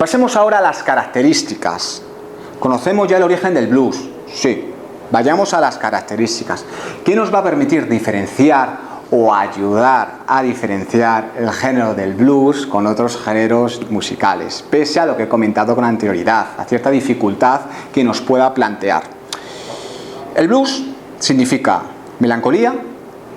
Pasemos ahora a las características. ¿Conocemos ya el origen del blues? Sí. Vayamos a las características. ¿Qué nos va a permitir diferenciar o ayudar a diferenciar el género del blues con otros géneros musicales? Pese a lo que he comentado con anterioridad, a cierta dificultad que nos pueda plantear. El blues significa melancolía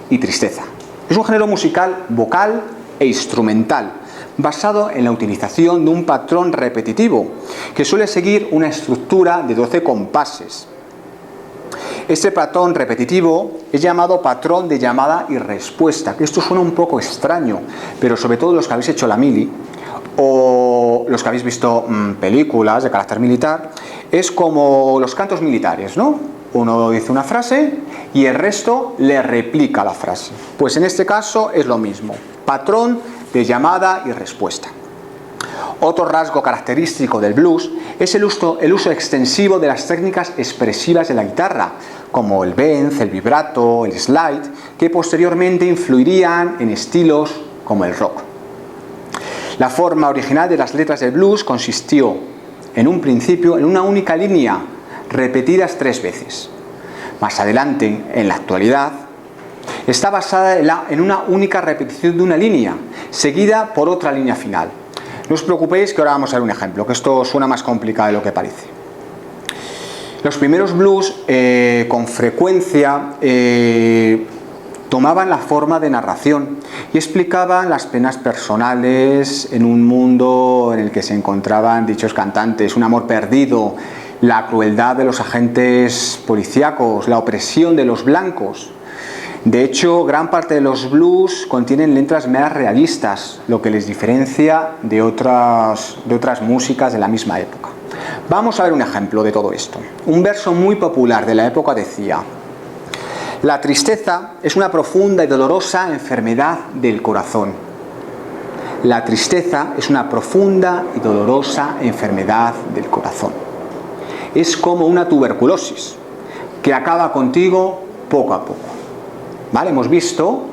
y tristeza. Es un género musical vocal e instrumental, basado en la utilización de un patrón repetitivo, que suele seguir una estructura de 12 compases. Este patrón repetitivo es llamado patrón de llamada y respuesta, que esto suena un poco extraño, pero sobre todo los que habéis hecho la mili, o los que habéis visto películas de carácter militar, es como los cantos militares, ¿no? Uno dice una frase y el resto le replica la frase. Pues en este caso es lo mismo, patrón de llamada y respuesta. Otro rasgo característico del blues es el uso extensivo de las técnicas expresivas de la guitarra, como el bend, el vibrato, el slide, que posteriormente influirían en estilos como el rock. La forma original de las letras del blues consistió, en un principio, en una única línea, repetidas 3 veces. Más adelante, en la actualidad, está basada en una única repetición de una línea, seguida por otra línea final. No os preocupéis que ahora vamos a ver un ejemplo, que esto suena más complicado de lo que parece. Los primeros blues con frecuencia tomaban la forma de narración y explicaban las penas personales en un mundo en el que se encontraban dichos cantantes, un amor perdido, la crueldad de los agentes policíacos, la opresión de los blancos. De hecho, gran parte de los blues contienen letras más realistas, lo que les diferencia de otras músicas de la misma época. Vamos a ver un ejemplo de todo esto. Un verso muy popular de la época decía: la tristeza es una profunda y dolorosa enfermedad del corazón. La tristeza es una profunda y dolorosa enfermedad del corazón. Es como una tuberculosis que acaba contigo poco a poco. ¿Vale? Hemos visto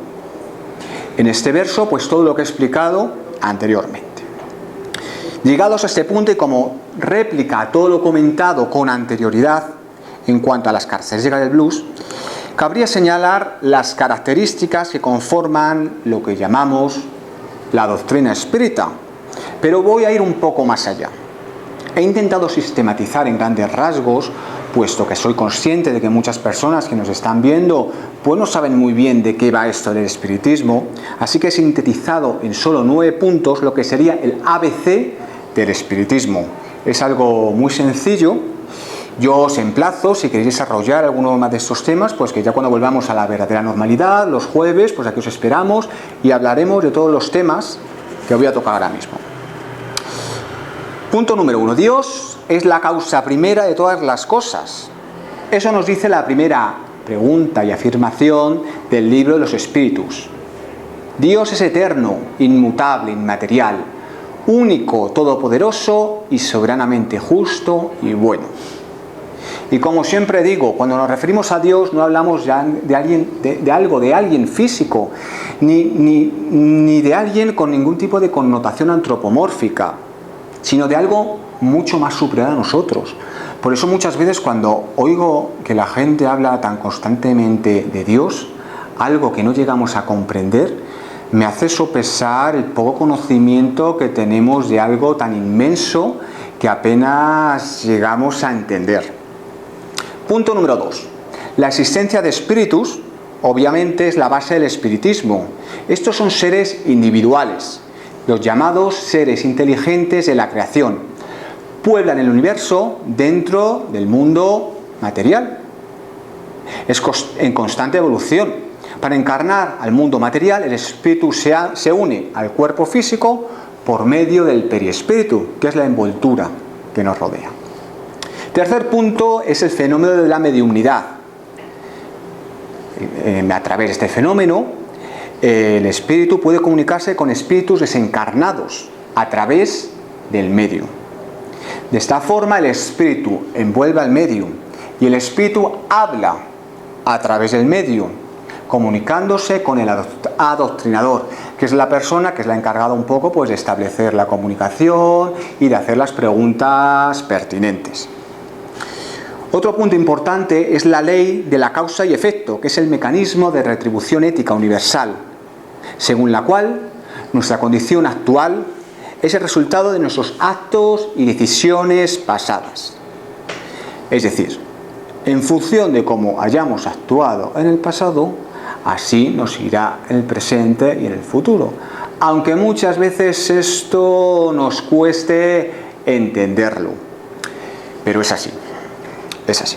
en este verso pues todo lo que he explicado anteriormente. Llegados a este punto y como réplica a todo lo comentado con anterioridad en cuanto a las características del blues, cabría señalar las características que conforman lo que llamamos la doctrina espírita, pero voy a ir un poco más allá. He intentado sistematizar en grandes rasgos, puesto que soy consciente de que muchas personas que nos están viendo pues no saben muy bien de qué va esto del espiritismo, así que he sintetizado en solo 9 puntos lo que sería el ABC del espiritismo. Es algo muy sencillo. Yo os emplazo, si queréis desarrollar alguno más de estos temas, pues que ya cuando volvamos a la verdadera normalidad, los jueves, pues aquí os esperamos y hablaremos de todos los temas que voy a tocar ahora mismo. Punto número 1. Dios es la causa primera de todas las cosas. Eso nos dice la primera pregunta y afirmación del libro de los Espíritus. Dios es eterno, inmutable, inmaterial, único, todopoderoso y soberanamente justo y bueno. Y como siempre digo, cuando nos referimos a Dios no hablamos ya de alguien físico, ni de alguien con ningún tipo de connotación antropomórfica, sino de algo mucho más superior a nosotros. Por eso muchas veces cuando oigo que la gente habla tan constantemente de Dios, algo que no llegamos a comprender, me hace sopesar el poco conocimiento que tenemos de algo tan inmenso que apenas llegamos a entender. Punto número 2. La existencia de espíritus, obviamente, es la base del espiritismo. Estos son seres individuales, los llamados seres inteligentes de la creación. Pueblan el universo dentro del mundo material. Es en constante evolución. Para encarnar al mundo material, el espíritu se une al cuerpo físico por medio del perispíritu, que es la envoltura que nos rodea. Tercer punto es el fenómeno de la mediumnidad. A través de este fenómeno, el espíritu puede comunicarse con espíritus desencarnados a través del medium. De esta forma, el espíritu envuelve al medium y el espíritu habla a través del medium, comunicándose con el adoctrinador, que es la persona que es la encargada un poco pues, de establecer la comunicación y de hacer las preguntas pertinentes. Otro punto importante es la ley de la causa y efecto, que es el mecanismo de retribución ética universal, según la cual nuestra condición actual es el resultado de nuestros actos y decisiones pasadas. Es decir, en función de cómo hayamos actuado en el pasado, así nos irá en el presente y en el futuro. Aunque muchas veces esto nos cueste entenderlo. Pero es así. Es así.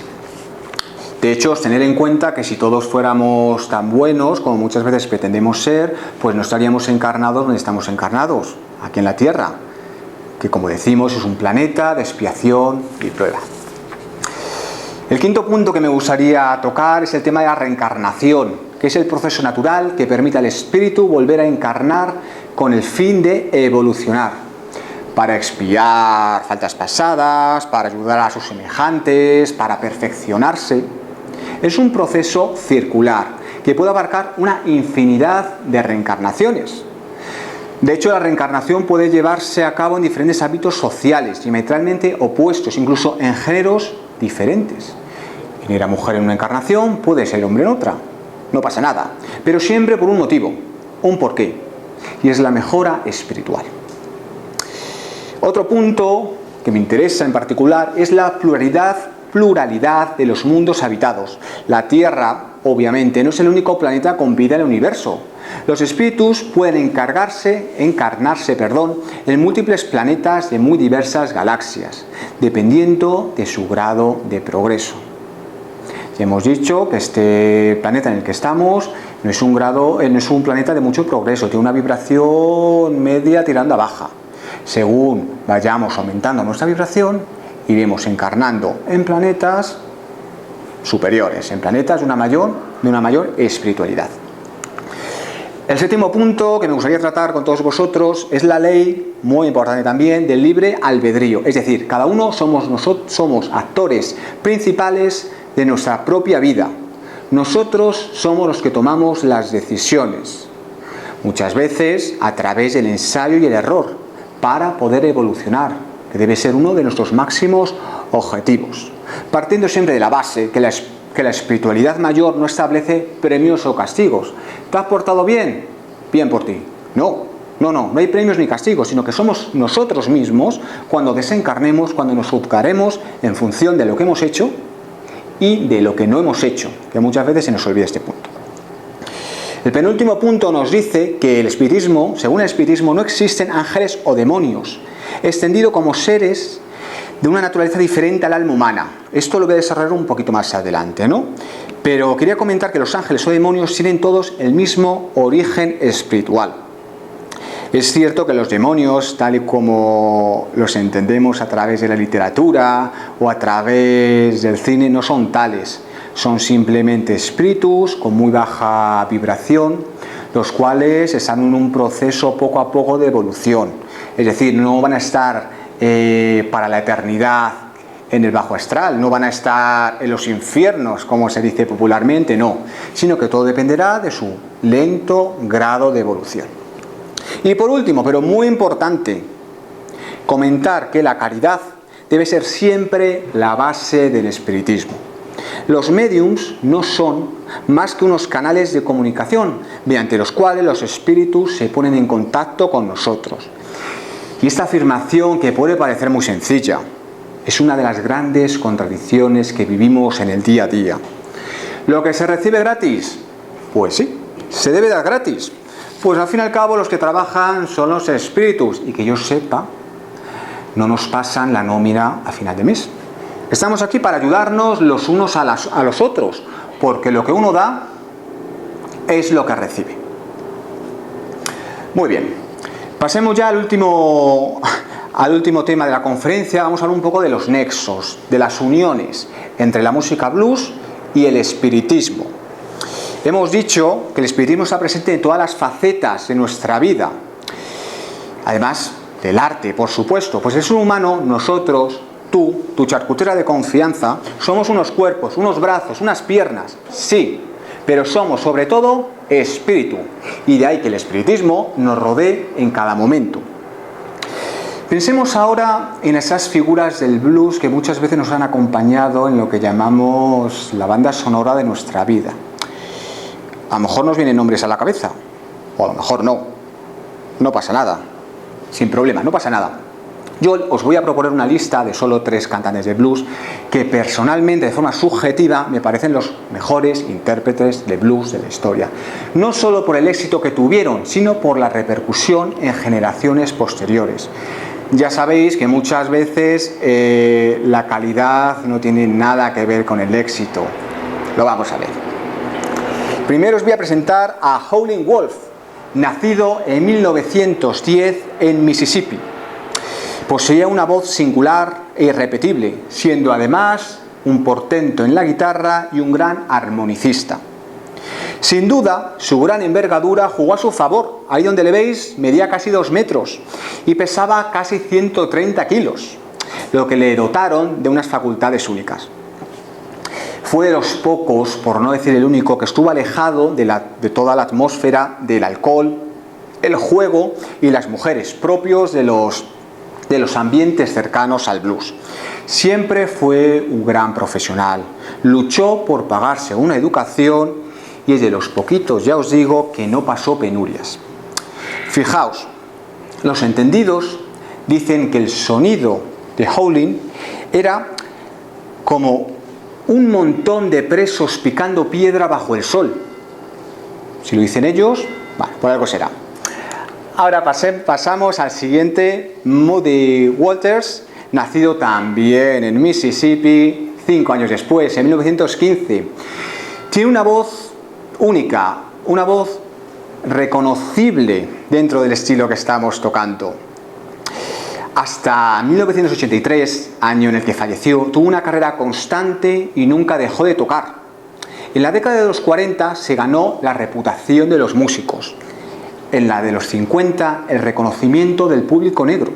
De hecho, tener en cuenta que si todos fuéramos tan buenos como muchas veces pretendemos ser, pues no estaríamos encarnados donde estamos encarnados, aquí en la Tierra, que como decimos es un planeta de expiación y prueba. El quinto punto que me gustaría tocar es el tema de la reencarnación, que es el proceso natural que permite al espíritu volver a encarnar con el fin de evolucionar, para expiar faltas pasadas, para ayudar a sus semejantes, para perfeccionarse. Es un proceso circular que puede abarcar una infinidad de reencarnaciones. De hecho, la reencarnación puede llevarse a cabo en diferentes ámbitos sociales, diametralmente opuestos, incluso en géneros diferentes. Quien era mujer en una encarnación puede ser hombre en otra. No pasa nada, pero siempre por un motivo, un porqué, y es la mejora espiritual. Otro punto que me interesa en particular es la pluralidad de los mundos habitados. La Tierra, obviamente, no es el único planeta con vida en el universo. Los espíritus pueden encarnarse en múltiples planetas de muy diversas galaxias, dependiendo de su grado de progreso. Ya hemos dicho que este planeta en el que estamos no es un planeta de mucho progreso, tiene una vibración media tirando a baja. Según vayamos aumentando nuestra vibración, iremos encarnando en planetas superiores, en planetas de una mayor espiritualidad. El séptimo punto que me gustaría tratar con todos vosotros es la ley, muy importante también, del libre albedrío. Es decir, cada uno somos actores principales de nuestra propia vida. Nosotros somos los que tomamos las decisiones, muchas veces a través del ensayo y el error, para poder evolucionar, que debe ser uno de nuestros máximos objetivos. Partiendo siempre de la base que la espiritualidad mayor no establece premios o castigos. ¿Te has portado bien? Bien por ti. No hay premios ni castigos, sino que somos nosotros mismos cuando desencarnemos, cuando nos juzgaremos en función de lo que hemos hecho y de lo que no hemos hecho, que muchas veces se nos olvida este punto. El penúltimo punto nos dice que según el espiritismo, no existen ángeles o demonios, extendidos como seres de una naturaleza diferente al alma humana. Esto lo voy a desarrollar un poquito más adelante, ¿no? Pero quería comentar que los ángeles o demonios tienen todos el mismo origen espiritual. Es cierto que los demonios, tal y como los entendemos a través de la literatura o a través del cine, no son tales. Son simplemente espíritus con muy baja vibración, los cuales están en un proceso poco a poco de evolución. Es decir, no van a estar para la eternidad en el bajo astral, no van a estar en los infiernos, como se dice popularmente, no, sino que todo dependerá de su lento grado de evolución. Y por último, pero muy importante, comentar que la caridad debe ser siempre la base del espiritismo. Los médiums no son más que unos canales de comunicación mediante los cuales los espíritus se ponen en contacto con nosotros. Y esta afirmación, que puede parecer muy sencilla, es una de las grandes contradicciones que vivimos en el día a día. ¿Lo que se recibe gratis? Pues sí, se debe dar gratis. Pues al fin y al cabo los que trabajan son los espíritus, y que yo sepa, no nos pasan la nómina a final de mes. Estamos aquí para ayudarnos los unos a los otros, porque lo que uno da es lo que recibe. Muy bien, pasemos ya al último tema de la conferencia. Vamos a hablar un poco de los nexos, de las uniones entre la música blues y el espiritismo. Hemos dicho que el espiritismo está presente en todas las facetas de nuestra vida, además del arte, por supuesto. Pues el ser humano, nosotros, tu charcutera de confianza, somos unos cuerpos, unos brazos, unas piernas, sí, pero somos sobre todo espíritu, y de ahí que el espiritismo nos rodee en cada momento. Pensemos ahora en esas figuras del blues que muchas veces nos han acompañado en lo que llamamos la banda sonora de nuestra vida. A lo mejor nos vienen nombres a la cabeza, o a lo mejor no. No pasa nada, sin problema, no pasa nada. Yo os voy a proponer una lista de solo 3 cantantes de blues que personalmente, de forma subjetiva, me parecen los mejores intérpretes de blues de la historia. No solo por el éxito que tuvieron, sino por la repercusión en generaciones posteriores. Ya sabéis que muchas veces la calidad no tiene nada que ver con el éxito. Lo vamos a ver. Primero os voy a presentar a Howlin' Wolf, nacido en 1910 en Mississippi. Poseía una voz singular e irrepetible, siendo además un portento en la guitarra y un gran armonicista. Sin duda, su gran envergadura jugó a su favor. Ahí donde le veis, medía casi 2 metros y pesaba casi 130 kilos, lo que le dotaron de unas facultades únicas. Fue de los pocos, por no decir el único, que estuvo alejado de toda la atmósfera del alcohol, el juego y las mujeres, propios de los ambientes cercanos al blues. Siempre fue un gran profesional. Luchó por pagarse una educación y es de los poquitos, ya os digo, que no pasó penurias. Fijaos, los entendidos dicen que el sonido de Howlin' era como un montón de presos picando piedra bajo el sol. Si lo dicen ellos, bueno, por algo será. Ahora pasamos al siguiente, Muddy Waters, nacido también en Mississippi, 5 años después, en 1915. Tiene una voz única, una voz reconocible dentro del estilo que estamos tocando. Hasta 1983, año en el que falleció, tuvo una carrera constante y nunca dejó de tocar. En la década de los 40 se ganó la reputación de los músicos. En la de los 50, el reconocimiento del público negro.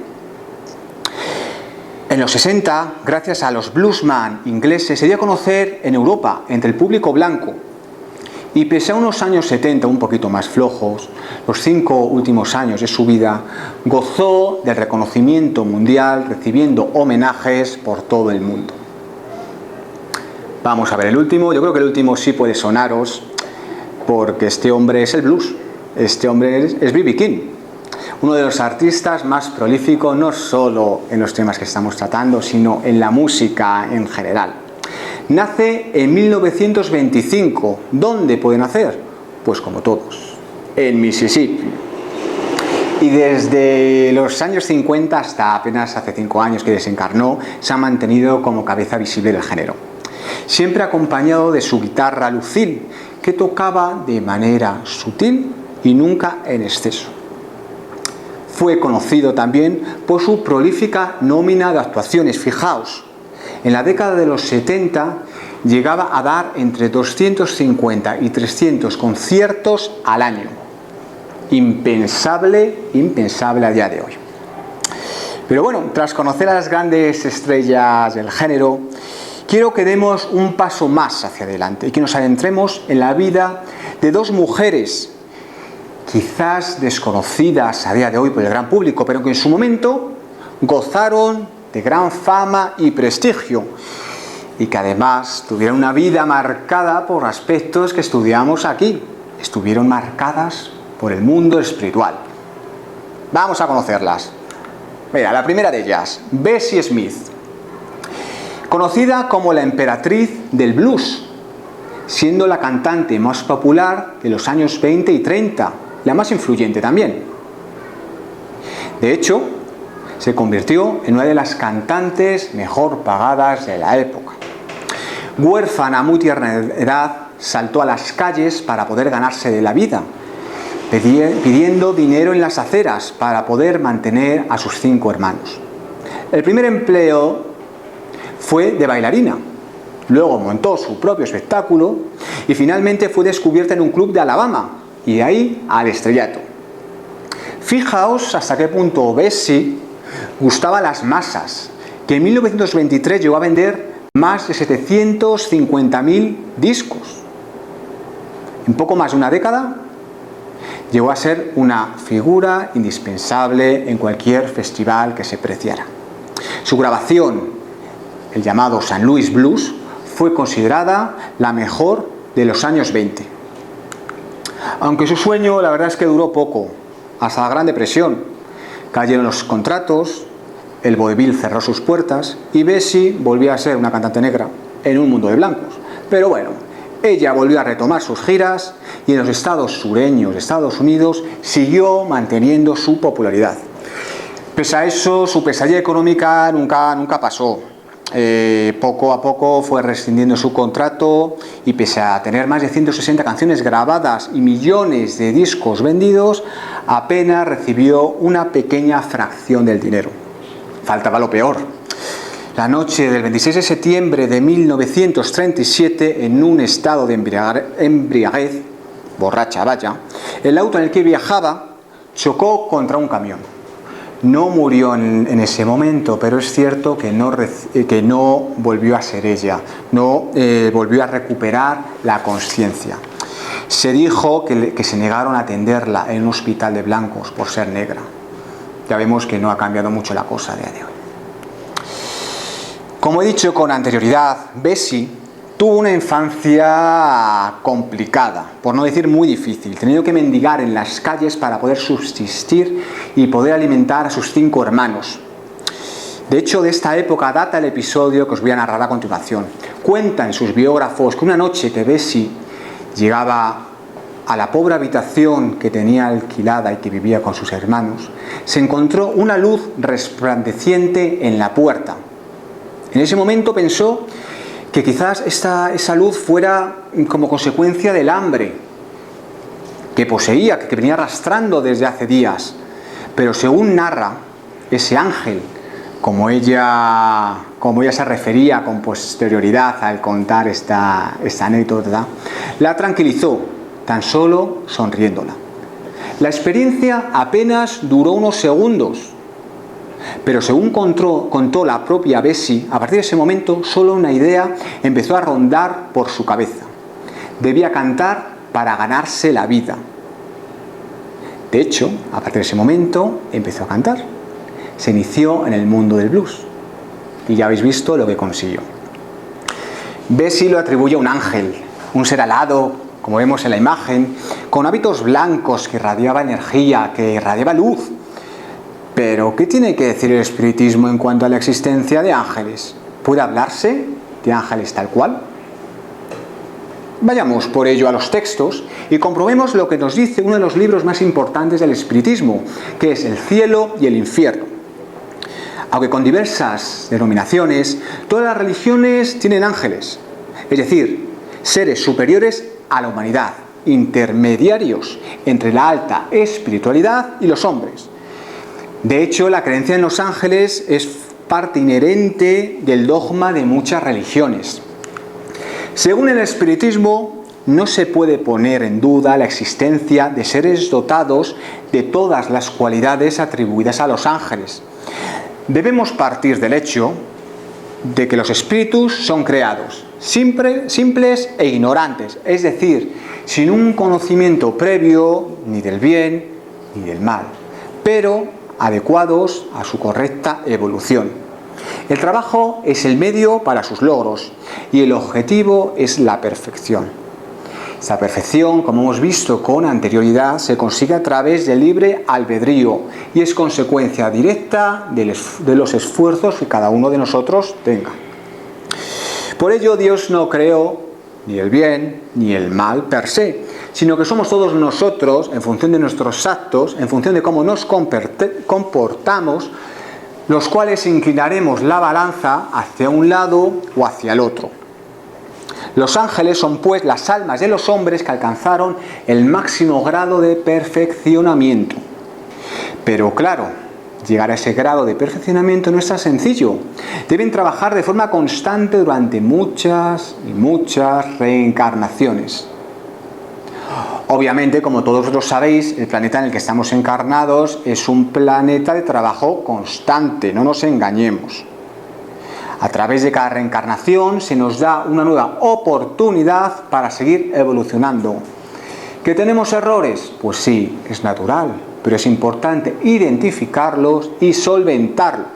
En los 60, gracias a los bluesman ingleses, se dio a conocer en Europa, entre el público blanco. Y pese a unos años 70 un poquito más flojos, los 5 últimos años de su vida, gozó del reconocimiento mundial, recibiendo homenajes por todo el mundo. Vamos a ver el último. Yo creo que el último sí puede sonaros, porque este hombre es el blues. Este hombre es B.B. King, uno de los artistas más prolíficos, no solo en los temas que estamos tratando, sino en la música en general. Nace en 1925. ¿Dónde puede nacer? Pues como todos, en Mississippi. Y desde los años 50 hasta apenas hace 5 años que desencarnó, se ha mantenido como cabeza visible del género. Siempre acompañado de su guitarra Lucille, que tocaba de manera sutil y nunca en exceso. Fue conocido también por su prolífica nómina de actuaciones. Fijaos, en la década de los 70 llegaba a dar entre 250 y 300 conciertos al año. Impensable a día de hoy. Pero bueno, tras conocer a las grandes estrellas del género, quiero que demos un paso más hacia adelante y que nos adentremos en la vida de 2 mujeres quizás desconocidas a día de hoy por el gran público, pero que en su momento gozaron de gran fama y prestigio y que además tuvieron una vida marcada por aspectos que estudiamos aquí. Estuvieron marcadas por el mundo espiritual. Vamos a conocerlas. Mira, la primera de ellas, Bessie Smith, conocida como la emperatriz del blues, siendo la cantante más popular de los años 20 y 30, la más influyente también. De hecho, se convirtió en una de las cantantes mejor pagadas de la época. Huérfana a muy tierna edad, saltó a las calles para poder ganarse la vida, pidiendo dinero en las aceras para poder mantener a sus 5 hermanos. El primer empleo fue de bailarina, luego montó su propio espectáculo y finalmente fue descubierta en un club de Alabama, y de ahí al estrellato. Fijaos hasta qué punto Bessie gustaba a las masas, que en 1923 llegó a vender más de 750.000 discos. En poco más de una década, llegó a ser una figura indispensable en cualquier festival que se preciara. Su grabación, el llamado St. Louis Blues, fue considerada la mejor de los años 20. Aunque su sueño, la verdad es que duró poco, hasta la Gran Depresión. Cayeron los contratos, el vodevil cerró sus puertas y Bessie volvió a ser una cantante negra en un mundo de blancos. Pero bueno, ella volvió a retomar sus giras y en los estados sureños de Estados Unidos siguió manteniendo su popularidad. Pese a eso, su pesadilla económica nunca pasó. Poco a poco fue rescindiendo su contrato y pese a tener más de 160 canciones grabadas y millones de discos vendidos, apenas recibió una pequeña fracción del dinero. Faltaba lo peor. La noche del 26 de septiembre de 1937, en un estado de embriaguez, borracha vaya, el auto en el que viajaba chocó contra un camión. No murió en ese momento, pero es cierto que no volvió a ser ella, no volvió a recuperar la conciencia. Se dijo que se negaron a atenderla en un hospital de blancos por ser negra. Ya vemos que no ha cambiado mucho la cosa a día de hoy. Como he dicho con anterioridad, Bessie tuvo una infancia complicada, por no decir muy difícil, teniendo que mendigar en las calles para poder subsistir y poder alimentar a sus 5 hermanos. De hecho, de esta época data el episodio que os voy a narrar a continuación. Cuentan sus biógrafos que una noche que Bessie llegaba a la pobre habitación que tenía alquilada y que vivía con sus hermanos, se encontró una luz resplandeciente en la puerta. En ese momento pensó que quizás esa luz fuera como consecuencia del hambre que poseía, que venía arrastrando desde hace días. Pero según narra ese ángel, como ella se refería con posterioridad al contar esta anécdota, la tranquilizó, tan solo sonriéndola. La experiencia apenas duró unos segundos, pero según contó la propia Bessie, a partir de ese momento solo una idea empezó a rondar por su cabeza. Debía cantar para ganarse la vida. De hecho, a partir de ese momento empezó a cantar. Se inició en el mundo del blues y ya habéis visto lo que consiguió. Bessie lo atribuye a un ángel, un ser alado, como vemos en la imagen, con hábitos blancos que irradiaba energía, que irradiaba luz. Pero, ¿qué tiene que decir el espiritismo en cuanto a la existencia de ángeles? ¿Puede hablarse de ángeles tal cual? Vayamos por ello a los textos y comprobemos lo que nos dice uno de los libros más importantes del espiritismo, que es El cielo y el infierno. Aunque con diversas denominaciones, todas las religiones tienen ángeles, es decir, seres superiores a la humanidad, intermediarios entre la alta espiritualidad y los hombres. De hecho, la creencia en los ángeles es parte inherente del dogma de muchas religiones. Según el espiritismo, no se puede poner en duda la existencia de seres dotados de todas las cualidades atribuidas a los ángeles. Debemos partir del hecho de que los espíritus son creados, simples e ignorantes, es decir, sin un conocimiento previo ni del bien ni del mal, pero adecuados a su correcta evolución. El trabajo es el medio para sus logros y el objetivo es la perfección. Esa perfección, como hemos visto con anterioridad, se consigue a través del libre albedrío y es consecuencia directa de los esfuerzos que cada uno de nosotros tenga. Por ello, Dios no creó ni el bien ni el mal per se, sino que somos todos nosotros, en función de nuestros actos, en función de cómo nos comportamos, los cuales inclinaremos la balanza hacia un lado o hacia el otro. Los ángeles son pues las almas de los hombres que alcanzaron el máximo grado de perfeccionamiento. Pero claro, llegar a ese grado de perfeccionamiento no es tan sencillo. Deben trabajar de forma constante durante muchas y muchas reencarnaciones. Obviamente, como todos lo sabéis, el planeta en el que estamos encarnados es un planeta de trabajo constante, no nos engañemos. A través de cada reencarnación se nos da una nueva oportunidad para seguir evolucionando. ¿Que tenemos errores? Pues sí, es natural, pero es importante identificarlos y solventarlos.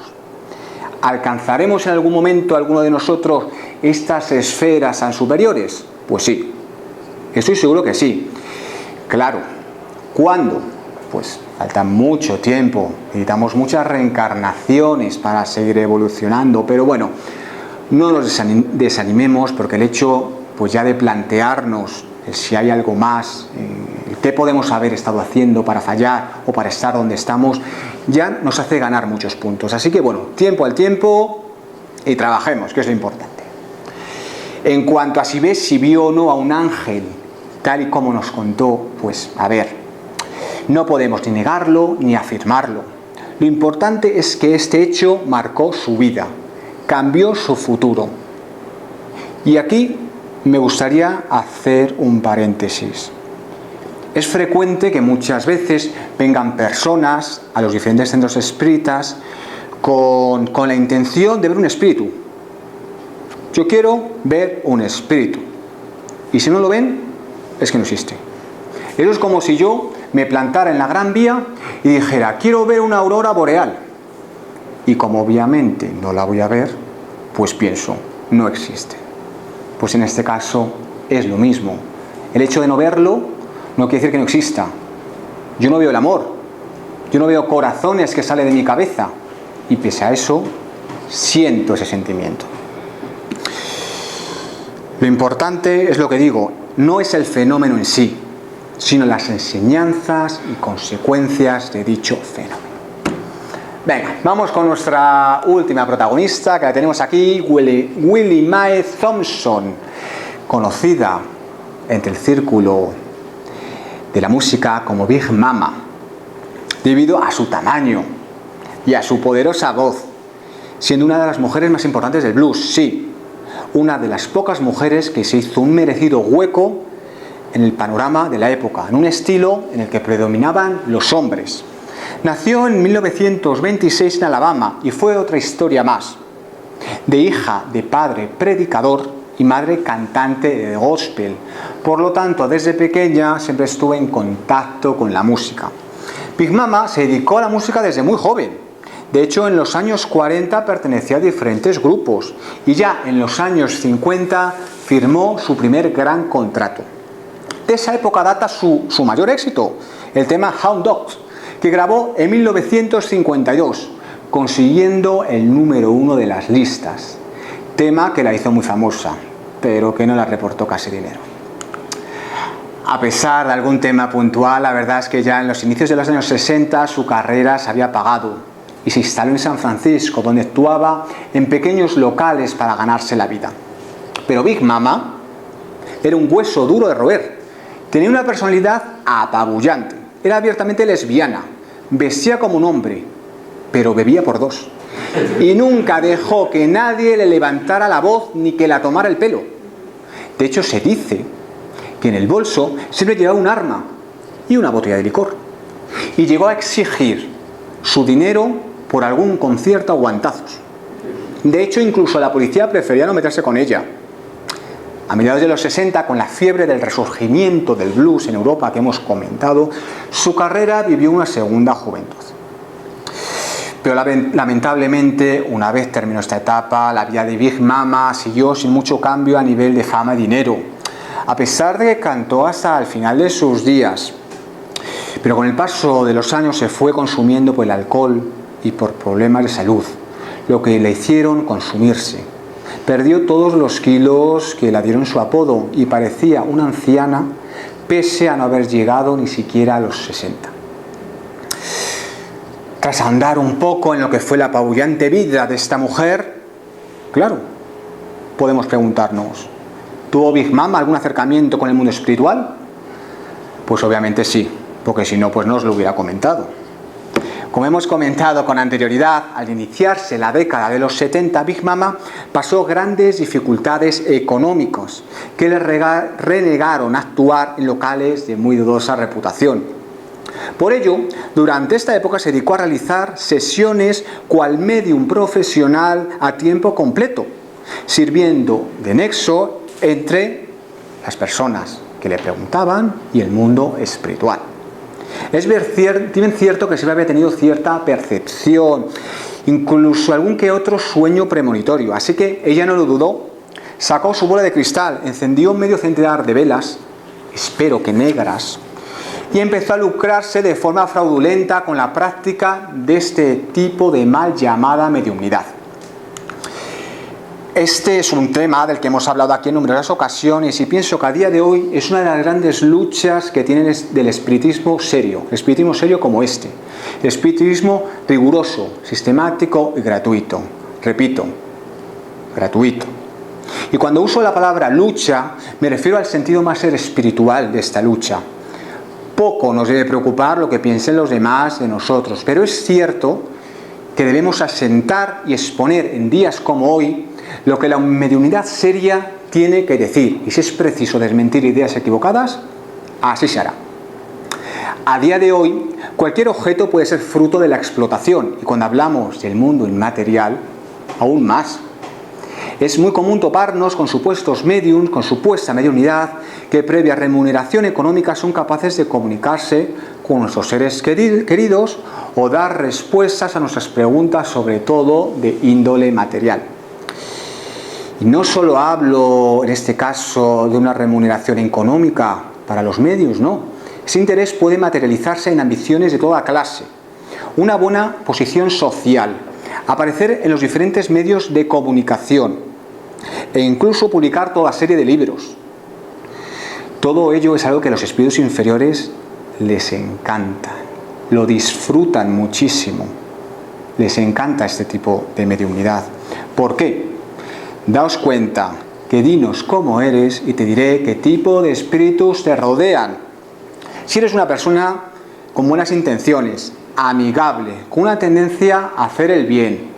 ¿Alcanzaremos en algún momento alguno de nosotros estas esferas tan superiores? Pues sí, estoy seguro que sí. Claro, ¿cuándo? Pues falta mucho tiempo, necesitamos muchas reencarnaciones para seguir evolucionando, pero bueno, no nos desanimemos, porque el hecho pues ya de plantearnos si hay algo más, qué podemos haber estado haciendo para fallar o para estar donde estamos, ya nos hace ganar muchos puntos. Así que bueno, tiempo al tiempo y trabajemos, que es lo importante. En cuanto a si vio o no a un ángel, tal y como nos contó, pues a ver, no podemos ni negarlo ni afirmarlo. Lo importante es que este hecho marcó su vida, cambió su futuro. Y aquí me gustaría hacer un paréntesis. Es frecuente que muchas veces vengan personas a los diferentes centros espíritas con la intención de ver un espíritu. Yo quiero ver un espíritu. Y si no lo ven, es que no existe. Eso es como si yo me plantara en la Gran Vía y dijera, quiero ver una aurora boreal. Y como obviamente no la voy a ver, pues pienso, no existe. Pues en este caso es lo mismo. El hecho de no verlo no quiere decir que no exista. Yo no veo el amor, yo no veo corazones que salen de mi cabeza, y pese a eso siento ese sentimiento. Lo importante es lo que digo, no es el fenómeno en sí, sino las enseñanzas y consecuencias de dicho fenómeno. Venga, vamos con nuestra última protagonista, que la tenemos aquí, Willie Mae Thompson, conocida entre el círculo de la música como Big Mama, debido a su tamaño y a su poderosa voz, siendo una de las mujeres más importantes del blues, sí, una de las pocas mujeres que se hizo un merecido hueco en el panorama de la época, en un estilo en el que predominaban los hombres. Nació en 1926 en Alabama y fue otra historia más, de hija de padre predicador y madre cantante de gospel. Por lo tanto, desde pequeña siempre estuve en contacto con la música. Big Mama se dedicó a la música desde muy joven. De hecho, en los años 40 pertenecía a diferentes grupos y ya en los años 50 firmó su primer gran contrato. De esa época data su mayor éxito, el tema Hound Dogs, que grabó en 1952, consiguiendo el número 1 de las listas. Tema que la hizo muy famosa, pero que no la reportó casi dinero. A pesar de algún tema puntual, la verdad es que ya en los inicios de los años 60 su carrera se había apagado y se instaló en San Francisco, donde actuaba en pequeños locales para ganarse la vida. Pero Big Mama era un hueso duro de roer. Tenía una personalidad apabullante. Era abiertamente lesbiana, vestía como un hombre, pero bebía por dos. Y nunca dejó que nadie le levantara la voz ni que la tomara el pelo. De hecho, se dice que en el bolso siempre llevaba un arma y una botella de licor. Y llegó a exigir su dinero por algún concierto a guantazos. De hecho, incluso la policía prefería no meterse con ella. A mediados de los 60, con la fiebre del resurgimiento del blues en Europa que hemos comentado, su carrera vivió una segunda juventud. Pero lamentablemente, una vez terminó esta etapa, la vida de Big Mama siguió sin mucho cambio a nivel de fama y dinero, a pesar de que cantó hasta el final de sus días. Pero con el paso de los años se fue consumiendo por el alcohol y por problemas de salud, lo que le hicieron consumirse. Perdió todos los kilos que le dieron su apodo y parecía una anciana, pese a no haber llegado ni siquiera a los 60. Tras ahondar un poco en lo que fue la apabullante vida de esta mujer, claro, podemos preguntarnos, ¿tuvo Big Mama algún acercamiento con el mundo espiritual? Pues obviamente sí, porque si no, pues no os lo hubiera comentado. Como hemos comentado con anterioridad, al iniciarse la década de los 70, Big Mama pasó grandes dificultades económicas que le renegaron actuar en locales de muy dudosa reputación. Por ello, durante esta época se dedicó a realizar sesiones cual medium profesional a tiempo completo, sirviendo de nexo entre las personas, que le preguntaban y el mundo espiritual. Es bien cierto que se había tenido cierta percepción, incluso algún que otro sueño premonitorio, así que ella no lo dudó, sacó su bola de cristal, encendió medio centenar de velas, espero que negras, y empezó a lucrarse de forma fraudulenta con la práctica de este tipo de mal llamada mediumnidad. Este es un tema del que hemos hablado aquí en numerosas ocasiones y pienso que a día de hoy es una de las grandes luchas que tienen del espiritismo serio como este, el espiritismo riguroso, sistemático y gratuito. Repito, gratuito. Y cuando uso la palabra lucha, me refiero al sentido más espiritual de esta lucha. Poco nos debe preocupar lo que piensen los demás de nosotros, pero es cierto que debemos asentar y exponer en días como hoy lo que la mediunidad seria tiene que decir, y si es preciso desmentir ideas equivocadas, así se hará. A día de hoy, cualquier objeto puede ser fruto de la explotación, y cuando hablamos del mundo inmaterial, aún más. Es muy común toparnos con supuestos mediums, con supuesta mediunidad, que previa remuneración económica son capaces de comunicarse con nuestros seres queridos o dar respuestas a nuestras preguntas, sobre todo de índole material. Y no solo hablo, en este caso, de una remuneración económica para los medios, no. Ese interés puede materializarse en ambiciones de toda clase. Una buena posición social, aparecer en los diferentes medios de comunicación e incluso publicar toda serie de libros. Todo ello es algo que a los espíritus inferiores les encanta, lo disfrutan muchísimo, les encanta este tipo de mediunidad. ¿Por qué? Daos cuenta que dinos cómo eres y te diré qué tipo de espíritus te rodean. Si eres una persona con buenas intenciones, amigable, con una tendencia a hacer el bien,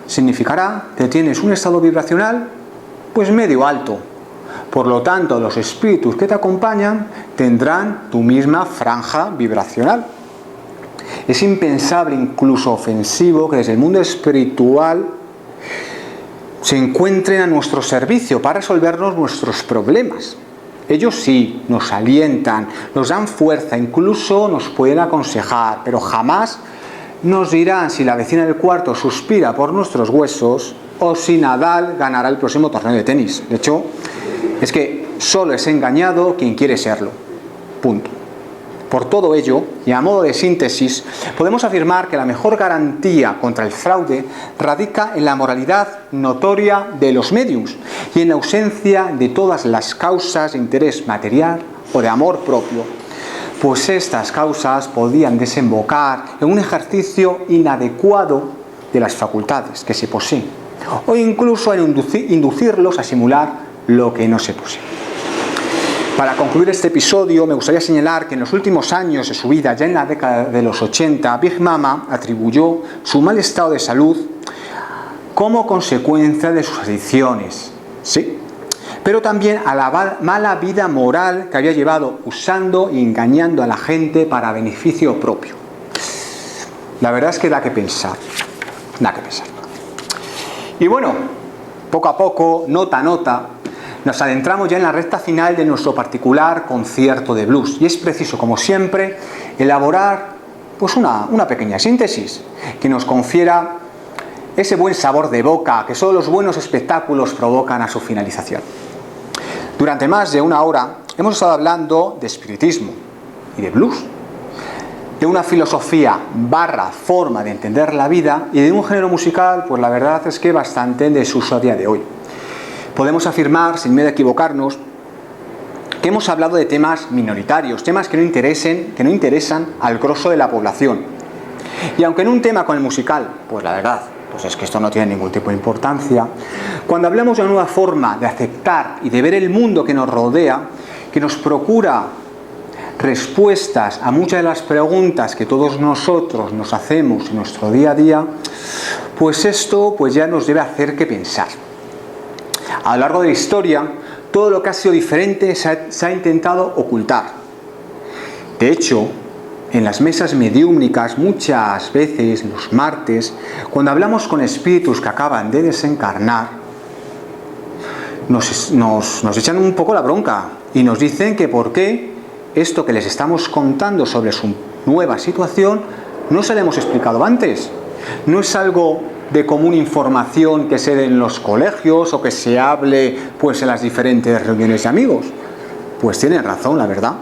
significará que tienes un estado vibracional pues medio alto. Por lo tanto, los espíritus que te acompañan tendrán tu misma franja vibracional. Es impensable, incluso ofensivo, que desde el mundo espiritual se encuentren a nuestro servicio para resolvernos nuestros problemas. Ellos sí, nos alientan, nos dan fuerza, incluso nos pueden aconsejar, pero jamás nos dirán si la vecina del cuarto suspira por nuestros huesos o si Nadal ganará el próximo torneo de tenis. De hecho, es que solo es engañado quien quiere serlo. Punto. Por todo ello, y a modo de síntesis, podemos afirmar que la mejor garantía contra el fraude radica en la moralidad notoria de los médiums y en la ausencia de todas las causas de interés material o de amor propio, pues estas causas podían desembocar en un ejercicio inadecuado de las facultades que se poseen, o incluso en inducirlos a simular lo que no se posee. Para concluir este episodio, me gustaría señalar que en los últimos años de su vida, ya en la década de los 80, Big Mama atribuyó su mal estado de salud como consecuencia de sus adicciones, sí, pero también a la mala vida moral que había llevado usando y engañando a la gente para beneficio propio. La verdad es que da que pensar, da que pensar. Y bueno, poco a poco, nota a nota, nos adentramos ya en la recta final de nuestro particular concierto de blues. Y es preciso, como siempre, elaborar pues una pequeña síntesis que nos confiera ese buen sabor de boca que solo los buenos espectáculos provocan a su finalización. Durante más de una hora hemos estado hablando de espiritismo y de blues, de una filosofía / forma de entender la vida y de un género musical, pues la verdad es que bastante en desuso a día de hoy. Podemos afirmar, sin miedo a equivocarnos, que hemos hablado de temas minoritarios, temas que no interesan al grosso de la población. Y aunque en un tema con el musical, pues la verdad, pues es que esto no tiene ningún tipo de importancia, cuando hablamos de una nueva forma de aceptar y de ver el mundo que nos rodea, que nos procura respuestas a muchas de las preguntas que todos nosotros nos hacemos en nuestro día a día, pues esto pues ya nos debe hacer que pensar. A lo largo de la historia, todo lo que ha sido diferente se ha intentado ocultar. De hecho, en las mesas mediúmnicas, muchas veces, los martes, cuando hablamos con espíritus que acaban de desencarnar, nos echan un poco la bronca y nos dicen que por qué esto que les estamos contando sobre su nueva situación no se lo hemos explicado antes. No es algo de común información que se dé en los colegios o que se hable pues en las diferentes reuniones de amigos. Pues tienen razón, la verdad.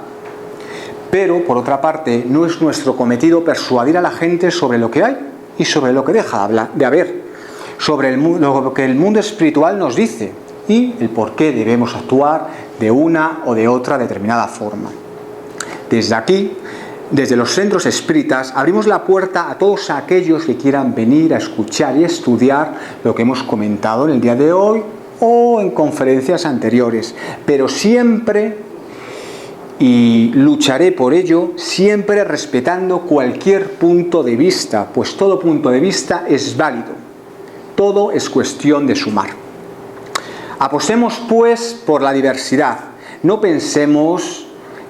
Pero, por otra parte, no es nuestro cometido persuadir a la gente sobre lo que hay y sobre lo que deja de haber, sobre lo que el mundo espiritual nos dice y el por qué debemos actuar de una o de otra determinada forma. Desde aquí, desde los centros espíritas, abrimos la puerta a todos aquellos que quieran venir a escuchar y estudiar lo que hemos comentado en el día de hoy o en conferencias anteriores, pero siempre, y lucharé por ello, siempre respetando cualquier punto de vista, pues todo punto de vista es válido. Todo es cuestión de sumar. Apostemos, pues, por la diversidad. No pensemos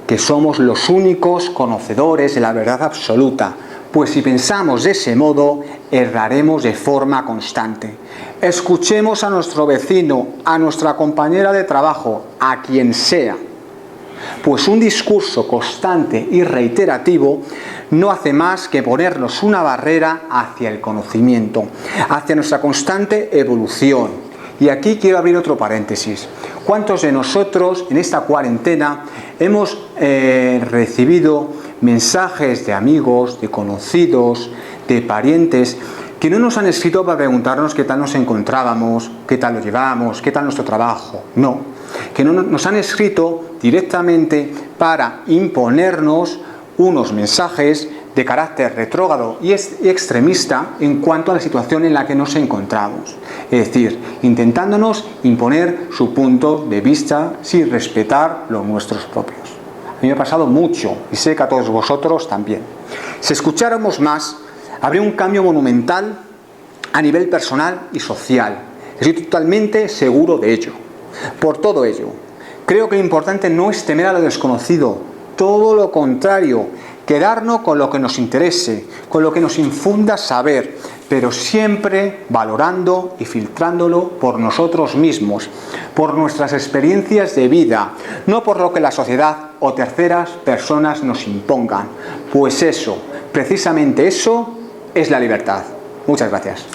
que somos los únicos conocedores de la verdad absoluta, pues si pensamos de ese modo, erraremos de forma constante. Escuchemos a nuestro vecino, a nuestra compañera de trabajo, a quien sea, pues un discurso constante y reiterativo no hace más que ponernos una barrera hacia el conocimiento, hacia nuestra constante evolución. Y aquí quiero abrir otro paréntesis. ¿Cuántos de nosotros en esta cuarentena hemos recibido mensajes de amigos, de conocidos, de parientes, que no nos han escrito para preguntarnos qué tal nos encontrábamos, qué tal lo llevábamos, qué tal nuestro trabajo? No, que no nos han escrito directamente para imponernos unos mensajes de carácter retrógrado y extremista en cuanto a la situación en la que nos encontramos. Es decir, intentándonos imponer su punto de vista sin respetar los nuestros propios. A mí me ha pasado mucho y sé que a todos vosotros también. Si escucháramos más, habría un cambio monumental a nivel personal y social. Estoy totalmente seguro de ello. Por todo ello, creo que lo importante no es temer a lo desconocido, todo lo contrario, quedarnos con lo que nos interese, con lo que nos infunda saber, pero siempre valorando y filtrándolo por nosotros mismos, por nuestras experiencias de vida, no por lo que la sociedad o terceras personas nos impongan. Pues eso, precisamente eso, es la libertad. Muchas gracias.